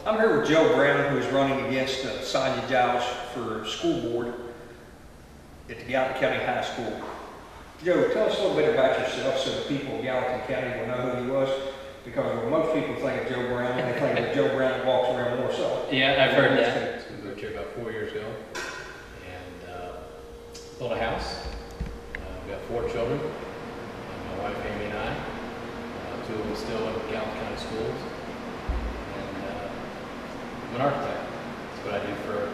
I'm here with Joe Brown, who is running against Sonia Giles for school board at the Gallatin County High School. Joe, tell us a little bit about yourself so the people of Gallatin County will know who he was, because when most people think of Joe Brown, they think of Joe Brown that walks around Warsaw. Yeah, I've heard that. We moved here about 4 years ago and built a house. We got 4 children, my wife Amy and I. 2 of them still in Gallatin County schools. I'm an architect. That's what I do for a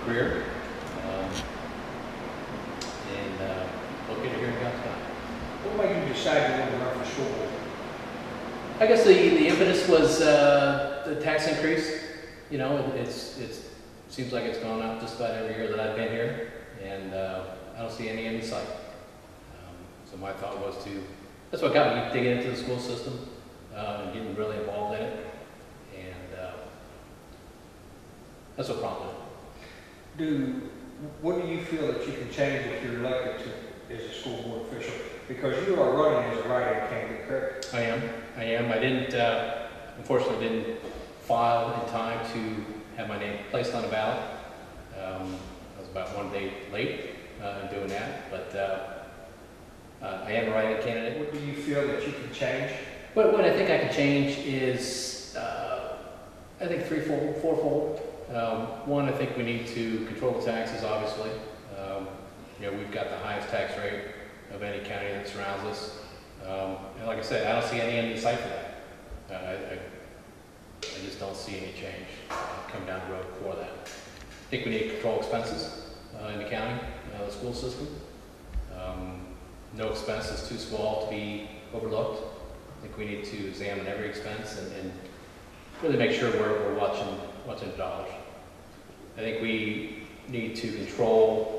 career. Located here in Gallatin County. What made you decide you wanted to run for school board? I guess the impetus was the tax increase. You know, it seems like it's gone up just about every year that I've been here, and I don't see any end in sight. So my thought was that's what got me digging into the school system and getting really involved in it, and that's what prompted it. What do you feel that you can change if you're elected as a school board official? Because you are running as a write-in candidate, correct? I am. I didn't, unfortunately, didn't file in time to have my name placed on the ballot. I was about 1 day late in doing that, but I am a write-in candidate. What do you feel that you can change? What I think I can change is, I think fourfold. One, I think we need to control the taxes, obviously. You know, we've got the highest tax rate of any county that surrounds us. And like I said, I don't see any end in sight for that. I just don't see any change come down the road for that. I think we need to control expenses in the county, the school system. No expense is too small to be overlooked. I think we need to examine every expense and really make sure we're watching the dollars. I think we need to control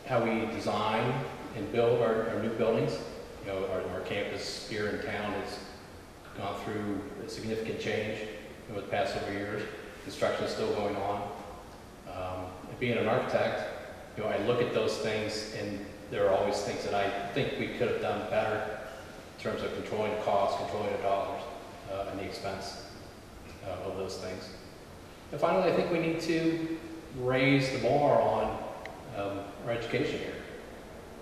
how we design and build our new buildings. You know, our campus here in town has gone through a significant change over the past several years. Construction is still going on. And being an architect, you know, I look at those things, and there are always things that I think we could have done better in terms of controlling the costs, controlling the dollars, and the expense of those things. And finally, I think we need to raise the bar on our education here.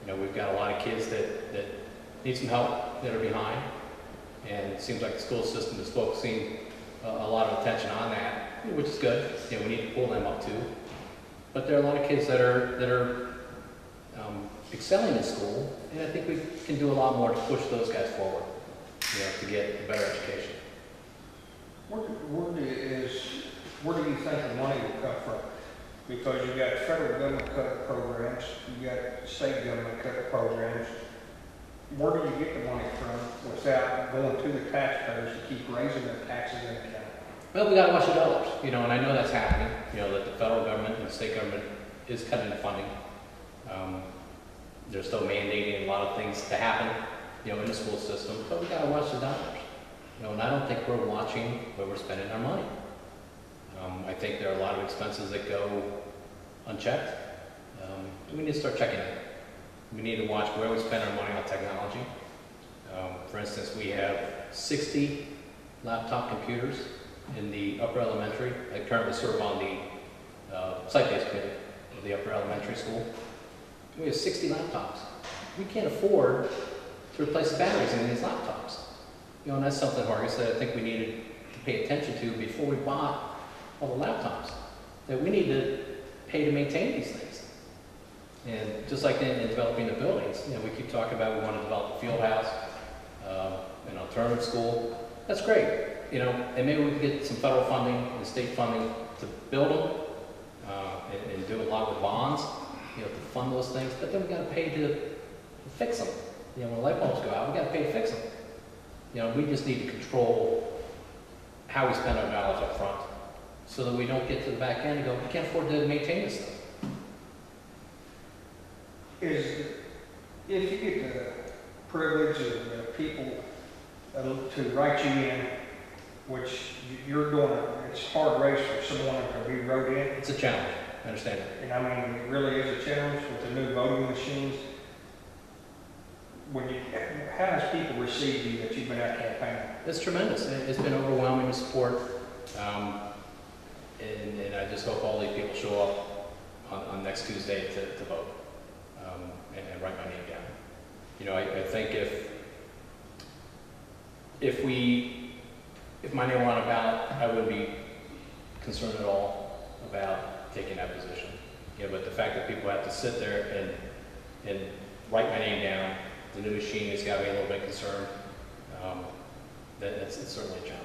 You know, we've got a lot of kids that need some help, that are behind, and it seems like the school system is focusing a lot of attention on that, which is good. You know, we need to pull them up too. But there are a lot of kids that are excelling in school, and I think we can do a lot more to push those guys forward, you know, to get a better education. Where do you think the money will come from? Because you've got federal government cut programs, you've got state government cut programs. Where do you get the money from without going to the taxpayers to keep raising their taxes in the county? Well, we got to watch the dollars, you know, and I know that's happening. You know, that the federal government and the state government is cutting the funding. They're still mandating a lot of things to happen, you know, in the school system, but we got to watch the dollars. You know, and I don't think we're watching where we're spending our money. I think there are a lot of expenses that go unchecked. We need to start checking it. We need to watch where we spend our money on technology. For instance, we have 60 laptop computers in the upper elementary. I currently serve on the site-based committee of the upper elementary school. We have 60 laptops. We can't afford to replace the batteries in these laptops. You know, and that's something, Hargis, that I think we needed to pay attention to before we bought all the laptops. That we need to pay to maintain these things. And just like in developing the buildings, you know, we keep talking about we want to develop a field house, an alternative school. That's great, you know, and maybe we can get some federal funding and state funding to build them and do a lot with bonds, you know, to fund those things. But then we got to pay to fix them. You know, when light bulbs go out, we got to pay to fix them. You know, we just need to control how we spend our dollars up front, so that we don't get to the back end and go, we can't afford to maintain this stuff. If you get the privilege of people to write you in, which you're going, it's a hard race for someone to be wrote in. It's a challenge. I understand it. And I mean, it really is a challenge with the new voting machines. when you, how has people received you that you've been out campaigning? It's tremendous. It's been overwhelming to support. And I just hope all these people show up on next Tuesday to vote and write my name down. You know, I think if my name were on a ballot, I wouldn't be concerned at all about taking that position. You know, but the fact that people have to sit there and write my name down, the new machine has got me a little bit concerned. It's certainly a challenge.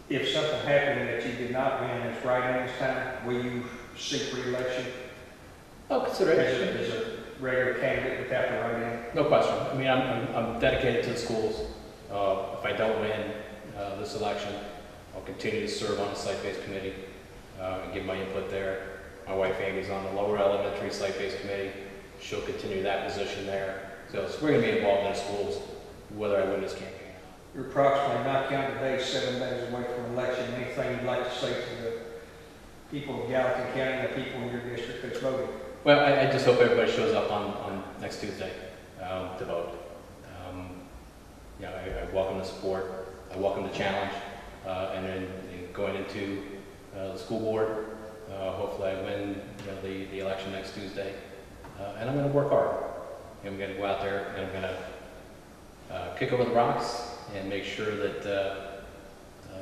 If something happened that you did not win as write-in this time, will you seek re-election Oh, consideration. as a regular candidate without the write-in? No question. I mean, I'm dedicated to the schools. If I don't win this election, I'll continue to serve on the site-based committee and give my input there. My wife Amy's on the lower elementary site-based committee. She'll continue that position there. So we're going to be involved in the schools, whether I win this campaign. You're approximately, not counting days, 7 days away from election. Anything you'd like to say to the people of Gallatin County, the people in your district that's voting? Well, I just hope everybody shows up on next Tuesday to vote. I welcome the support. I welcome the challenge. And then going into the school board, hopefully I win the election next Tuesday. And I'm going to work hard. I'm going to go out there and I'm going to kick over the rocks and make sure that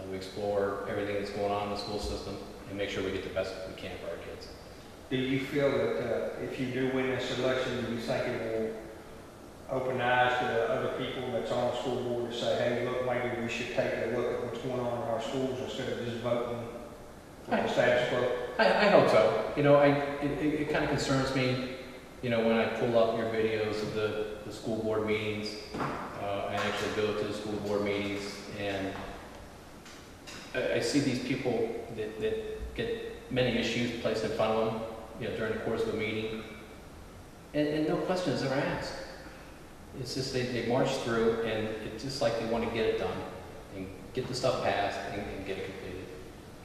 we explore everything that's going on in the school system and make sure we get the best we can for our kids. Do you feel that if you do win this election, do you think it will open eyes to the other people that's on the school board to say, hey, look, maybe we should take a look at what's going on in our schools instead of just voting for the status quo? I hope so. You know, it kind of concerns me, when I pull up your videos of the school board meetings, and actually go to the school board meetings, and I see these people that get many issues placed in front of them, during the course of a meeting, and no question is ever asked. It's just they march through, and it's just like they want to get it done and get the stuff passed and get it completed.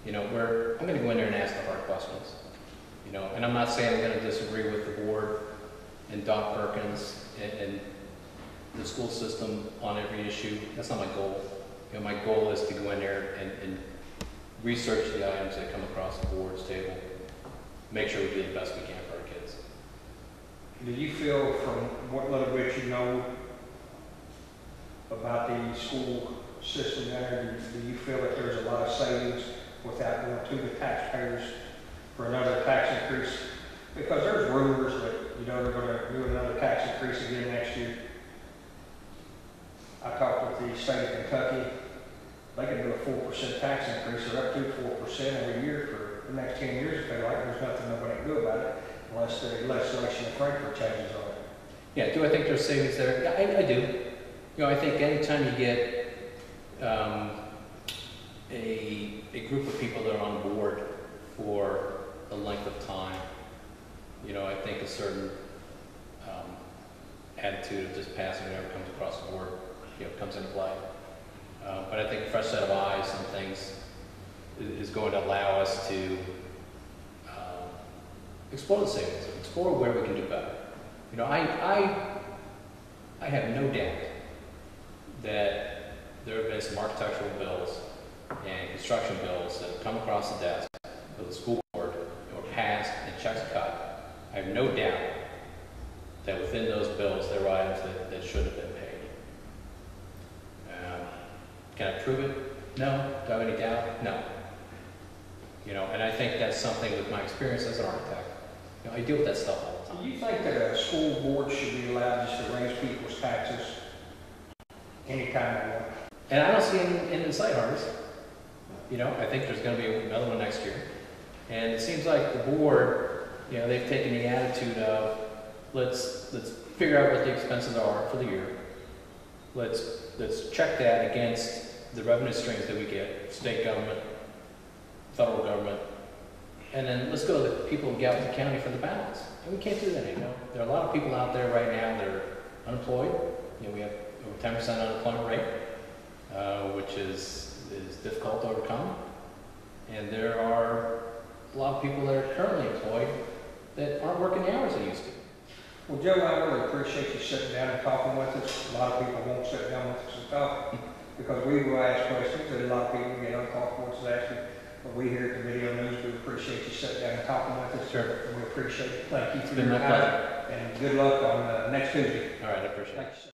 I'm going to go in there and ask the hard questions. And I'm not saying I'm going to disagree with the board and Doc Perkins and the school system on every issue. That's not my goal. My goal is to go in there and research the items that come across the board's table, make sure we do the best we can for our kids. Do you feel, from what little bit you know about the school system there, do you feel that there's a lot of savings without going to the taxpayers for another tax increase? Because there's rumors that, they're going to do another tax increase again next year. I talked with the state of Kentucky. They can do a 4% tax increase, or up to 4% every year for the next 10 years if they like. There's nothing nobody can do about it unless the legislation in Frankfurt changes on it. Yeah, do I think there's savings there? Yeah, I do. I think anytime you get a group of people that are on board for a length of time, I think a certain attitude of just passing whatever comes across the board, comes into play. But I think a fresh set of eyes and things is going to allow us to explore the savings, explore where we can do better. I have no doubt that there have been some architectural bills and construction bills that have come across the desk of the school board and were passed and checks cut. I have no doubt that within those bills there are items that shouldn't have been paid. Can I prove it? No. Do I have any doubt? No. And I think that's something with my experience as an architect. I deal with that stuff all the time. Do you think that a school board should be allowed just to raise people's taxes anytime they want? And I don't see any in sight, Harvest. I think there's going to be another one next year. And it seems like the board, they've taken the attitude of let's figure out what the expenses are for the year. Let's check that against the revenue streams that we get, state government, federal government, and then let's go to the people of Gallatin County for the balance. And we can't do that anymore. There are a lot of people out there right now that are unemployed. We have over 10% unemployment rate, which is difficult to overcome. And there are a lot of people that are currently employed that aren't working the hours they used to. Well, Joe, I really appreciate you sitting down and talking with us. A lot of people won't sit down with us and talk because we will ask questions and a lot of people get uncomfortable with us asking. But we here at the Video News, we appreciate you sitting down and talking with us. Sure. And we appreciate it. Thank you It's for been your my time. pleasure. And good luck on next Tuesday. All right, I appreciate it. Thank you, sir.